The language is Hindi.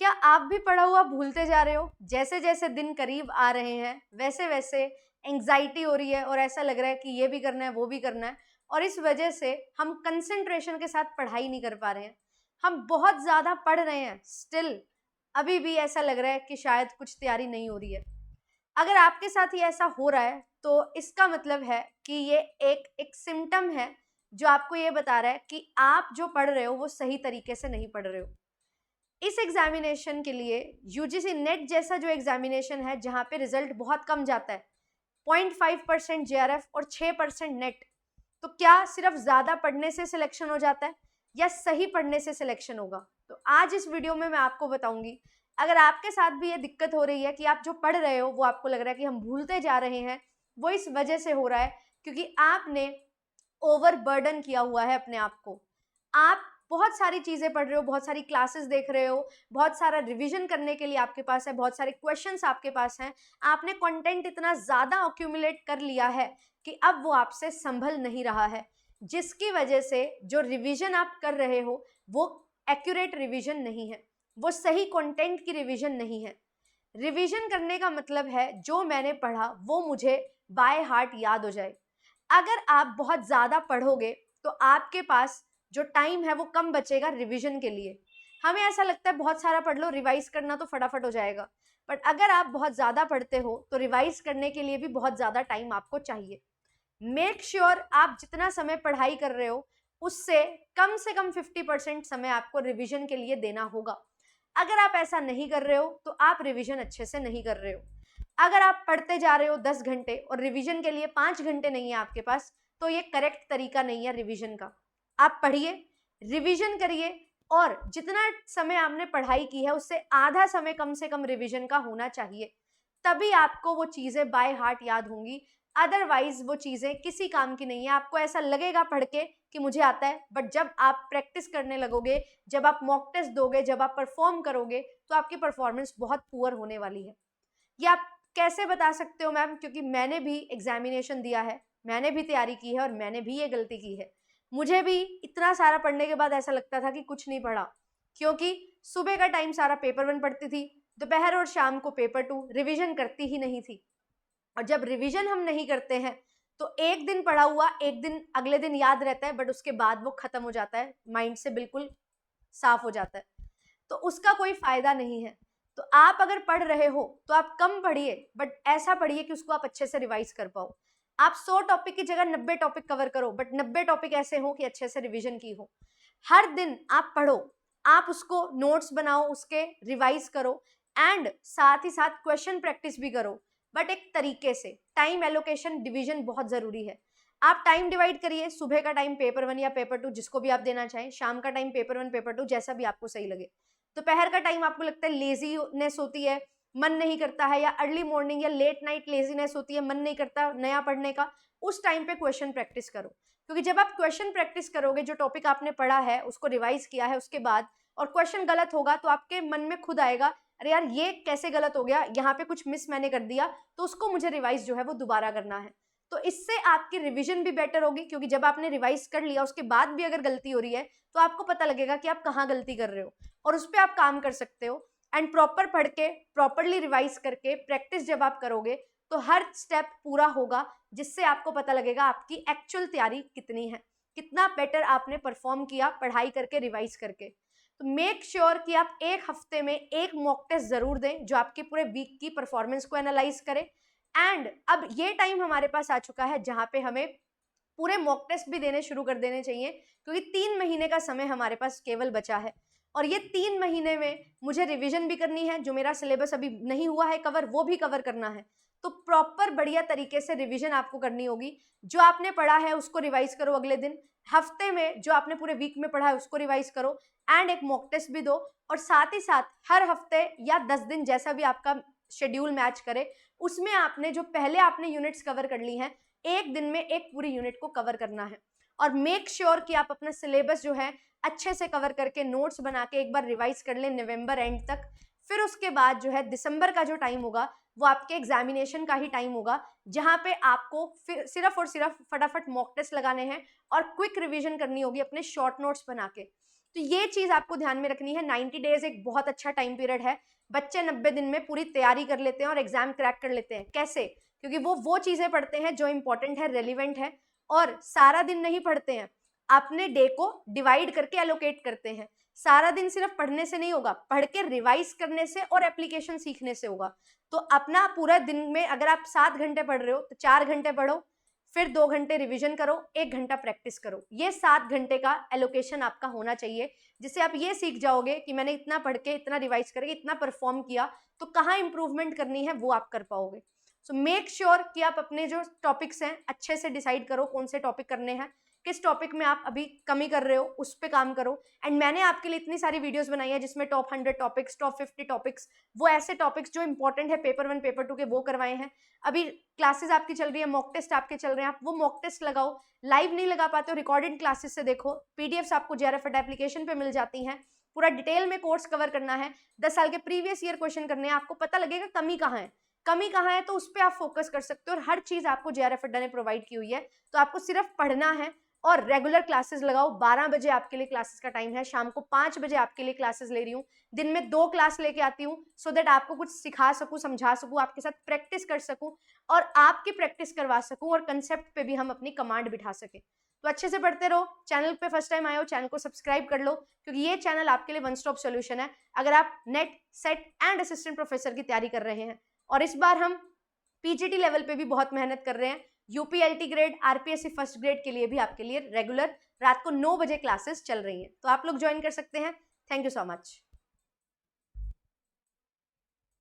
क्या आप भी पढ़ा हुआ भूलते जा रहे हो? जैसे जैसे दिन करीब आ रहे हैं वैसे वैसे एंग्जाइटी हो रही है और ऐसा लग रहा है कि ये भी करना है वो भी करना है, और इस वजह से हम कंसंट्रेशन के साथ पढ़ाई नहीं कर पा रहे हैं। हम बहुत ज़्यादा पढ़ रहे हैं, स्टिल अभी भी ऐसा लग रहा है कि शायद कुछ तैयारी नहीं हो रही है। अगर आपके साथ ही ऐसा हो रहा है तो इसका मतलब है कि ये एक सिम्पटम है जो आपको ये बता रहा है कि आप जो पढ़ रहे हो वो सही तरीके से नहीं पढ़ रहे हो। इस एग्जामिनेशन के लिए यूजीसी नेट जैसा जो एग्जामिनेशन है जहां पे रिजल्ट बहुत कम जाता है, 0.5% जेआरएफ और 6% नेट, तो क्या सिर्फ ज्यादा पढ़ने से सिलेक्शन हो जाता है या सही पढ़ने से सिलेक्शन होगा? तो आज इस वीडियो में मैं आपको बताऊंगी। अगर आपके साथ भी ये दिक्कत हो रही है कि आप जो पढ़ रहे हो वो आपको लग रहा है कि हम भूलते जा रहे हैं, वो इस वजह से हो रहा है क्योंकि आपने ओवर बर्डन किया हुआ है अपने आप को। आप बहुत सारी चीजें पढ़ रहे हो, बहुत सारी क्लासेस देख रहे हो, बहुत सारा रिवीजन करने के लिए आपके पास है, बहुत सारे क्वेश्चंस आपके पास हैं। आपने कंटेंट इतना ज्यादा अक्यूमुलेट कर लिया है कि अब वो आपसे संभल नहीं रहा है, जिसकी वजह से जो रिवीजन आप कर रहे हो वो एक्यूरेट रिवीजन नहीं है, वो सही कंटेंट की रिवीजन नहीं है। रिवीजन करने का मतलब है जो मैंने पढ़ा वो मुझे बाय हार्ट याद हो जाए। अगर आप बहुत ज़्यादा पढ़ोगे तो आपके पास जो टाइम है वो कम बचेगा रिवीजन के लिए। हमें ऐसा लगता है बहुत सारा पढ़ लो, रिवाइज करना तो फटाफट हो जाएगा, बट अगर आप बहुत ज़्यादा पढ़ते हो तो रिवाइज करने के लिए भी बहुत ज़्यादा टाइम आपको चाहिए। मेक श्योर आप जितना समय पढ़ाई कर रहे हो उससे कम 50% समय आपको रिवीजन के लिए देना होगा। अगर आप ऐसा नहीं कर रहे हो तो आप रिवीजन अच्छे से नहीं कर रहे हो। अगर आप पढ़ते जा रहे हो 10 घंटे और रिवीजन के लिए 5 घंटे नहीं है आपके पास, तो ये करेक्ट तरीका नहीं है रिवीजन का। आप पढ़िए, रिवीजन करिए, और जितना समय आपने पढ़ाई की है उससे आधा समय कम से कम रिवीजन का होना चाहिए, तभी आपको वो चीज़ें बाय हार्ट याद होंगी। अदरवाइज वो चीज़ें किसी काम की नहीं है। आपको ऐसा लगेगा पढ़ के कि मुझे आता है, बट जब आप प्रैक्टिस करने लगोगे, जब आप मॉक टेस्ट दोगे, जब आप परफॉर्म करोगे, तो आपकी परफॉर्मेंस बहुत पुअर होने वाली है। ये आप कैसे बता सकते हो मैम? क्योंकि मैंने भी एग्जामिनेशन दिया है, मैंने भी तैयारी की है और मैंने भी ये गलती की है। मुझे भी इतना सारा पढ़ने के बाद ऐसा लगता था कि कुछ नहीं पढ़ा, क्योंकि सुबह का टाइम सारा पेपर 1 पढ़ती थी, दोपहर और शाम को पेपर 2, रिवीजन करती ही नहीं थी। और जब रिवीजन हम नहीं करते हैं तो एक दिन पढ़ा हुआ एक दिन अगले दिन याद रहता है, बट उसके बाद वो खत्म हो जाता है, माइंड से बिल्कुल साफ हो जाता है, तो उसका कोई फायदा नहीं है। तो आप अगर पढ़ रहे हो तो आप कम पढ़िए, बट ऐसा पढ़िए कि उसको आप अच्छे से रिवाइज कर पाओ। आप 100 टॉपिक की जगह 90 टॉपिक कवर करो, बट 90 टॉपिक ऐसे हो कि अच्छे से रिवीजन की हो। हर दिन आप पढ़ो, आप उसको नोट्स बनाओ, उसके रिवाइज करो, एंड साथ ही साथ क्वेश्चन प्रैक्टिस भी करो, बट एक तरीके से। टाइम एलोकेशन डिवीजन बहुत जरूरी है। आप टाइम डिवाइड करिए, सुबह का टाइम पेपर 1 या पेपर 2 जिसको भी आप देना चाहें, शाम का टाइम पेपर 1 पेपर 2 जैसा भी आपको सही लगे। दोपहर का टाइम आपको लगता है लेजीनेस होती है, मन नहीं करता है, या अर्ली मॉर्निंग या लेट नाइट लेजीनेस होती है, मन नहीं करता नया पढ़ने का, उस टाइम पे क्वेश्चन प्रैक्टिस करो। क्योंकि जब आप क्वेश्चन प्रैक्टिस करोगे, जो टॉपिक आपने पढ़ा है उसको रिवाइज किया है उसके बाद, और क्वेश्चन गलत होगा तो आपके मन में खुद आएगा, अरे यार ये कैसे गलत हो गया, यहाँ पे कुछ मिस मैंने कर दिया, तो उसको मुझे रिवाइज जो है वो दोबारा करना है। तो इससे आपकी रिवीजन भी बेटर होगी, क्योंकि जब आपने रिवाइज कर लिया उसके बाद भी अगर गलती हो रही है तो आपको पता लगेगा कि आप कहाँ गलती कर रहे हो, और उस पर आप काम कर सकते हो। एंड प्रॉपर पढ़ के, प्रॉपरली रिवाइज करके, प्रैक्टिस जब आप करोगे तो हर स्टेप पूरा होगा, जिससे आपको पता लगेगा आपकी एक्चुअल तैयारी कितनी है, कितना बेटर आपने परफॉर्म किया पढ़ाई करके, रिवाइज करके। तो मेक श्योर कि आप एक हफ्ते में एक मॉक टेस्ट जरूर दें जो आपके पूरे वीक की परफॉर्मेंस को एनालाइज करे। एंड अब ये टाइम हमारे पास आ चुका है जहां पे हमें पूरे मॉक टेस्ट भी देने शुरू कर देने चाहिए, क्योंकि 3 महीने का समय हमारे पास केवल बचा है, और ये 3 महीने में मुझे रिवीजन भी करनी है, जो मेरा सिलेबस अभी नहीं हुआ है कवर वो भी कवर करना है। तो प्रॉपर बढ़िया तरीके से रिवीजन आपको करनी होगी। जो आपने पढ़ा है उसको रिवाइज करो अगले दिन, हफ्ते में जो आपने पूरे वीक में पढ़ा है उसको रिवाइज करो, एंड एक मॉक टेस्ट भी दो। और साथ ही साथ हर हफ्ते या 10 दिन जैसा भी आपका शेड्यूल मैच करे, उसमें आपने जो पहले आपने यूनिट्स कवर कर ली हैं, एक दिन में एक पूरी यूनिट को कवर करना है। और मेक श्योर कि आप अपना सिलेबस जो है अच्छे से कवर करके, नोट्स बना के एक बार रिवाइज कर लें नवंबर एंड तक। फिर उसके बाद जो है दिसंबर का जो टाइम होगा वो आपके एग्जामिनेशन का ही टाइम होगा, जहां पे आपको फिर सिर्फ और सिर्फ फटाफट मॉक टेस्ट लगाने हैं और क्विक रिवीजन करनी होगी अपने शॉर्ट नोट्स बना के। तो ये चीज आपको ध्यान में रखनी है। 90 डेज एक बहुत अच्छा टाइम पीरियड है। बच्चे 90 दिन में पूरी तैयारी कर लेते हैं और एग्जाम क्रैक कर लेते हैं। कैसे? क्योंकि वो चीजें पढ़ते हैं जो इंपॉर्टेंट है, रेलिवेंट है, और सारा दिन नहीं पढ़ते हैं, अपने डे को डिवाइड करके एलोकेट करते हैं। सारा दिन सिर्फ पढ़ने से नहीं होगा, पढ़ के रिवाइज करने से और एप्लीकेशन सीखने से होगा। तो अपना पूरा दिन में अगर आप 7 घंटे पढ़ रहे हो तो 4 घंटे पढ़ो, फिर 2 घंटे रिवीजन करो, 1 घंटा प्रैक्टिस करो। ये 7 घंटे का एलोकेशन आपका होना चाहिए, जिससे आप ये सीख जाओगे कि मैंने इतना पढ़ के, इतना रिवाइज करके, इतना परफॉर्म किया, तो कहाँ इंप्रूवमेंट करनी है वो आप कर पाओगे। सो मेक श्योर कि आप अपने जो टॉपिक्स हैं अच्छे से डिसाइड करो कौन से टॉपिक करने हैं, किस टॉपिक में आप अभी कमी कर रहे हो उस पर काम करो। एंड मैंने आपके लिए इतनी सारी वीडियोस बनाई है जिसमें टॉप 100 टॉपिक्स, टॉप 50 टॉपिक्स, वो ऐसे टॉपिक्स जो इंपॉर्टेंट है पेपर 1 पेपर 2 के, वो करवाए हैं। अभी क्लासेस आपकी चल रही है, मॉक टेस्ट आपके चल रहे हैं, आप वो मॉक टेस्ट लगाओ। लाइव नहीं लगा पाते हो, रिकॉर्डेड क्लासेस से देखो। पीडीएफ्स आपको JRF एप्लीकेशन पे मिल जाती हैं। पूरा डिटेल में कोर्स कवर करना है, 10 साल के प्रीवियस ईयर क्वेश्चन करने हैं, आपको पता लगेगा कमी कहाँ है, कमी कहाँ है, तो उस पर आप फोकस कर सकते हो। और हर चीज आपको JRF ने प्रोवाइड की हुई है, तो आपको सिर्फ पढ़ना है और रेगुलर क्लासेस लगाओ। 12 बजे आपके लिए क्लासेस का टाइम है, शाम को 5 बजे आपके लिए क्लासेस ले रही हूँ। दिन में 2 क्लास लेके आती हूँ, सो दैट आपको कुछ सिखा सकूँ, समझा सकूँ, आपके साथ प्रैक्टिस कर सकूँ और आपकी प्रैक्टिस करवा सकूँ, और कंसेप्ट पे भी हम अपनी कमांड बिठा सके। तो अच्छे से पढ़ते रहो। चैनल पे फर्स्ट टाइम आए हो, चैनल को सब्सक्राइब कर लो, क्योंकि ये चैनल आपके लिए वन स्टॉप सोल्यूशन है अगर आप net, set and assistant professor की तैयारी कर रहे हैं। और इस बार हम पीजीटी लेवल पे भी बहुत मेहनत कर रहे हैं। यूपीएलटी ग्रेड, आरपीएससी फर्स्ट ग्रेड के लिए भी आपके लिए रेगुलर रात को 9 बजे क्लासेस चल रही हैं, तो आप लोग ज्वाइन कर सकते हैं। Thank you so much.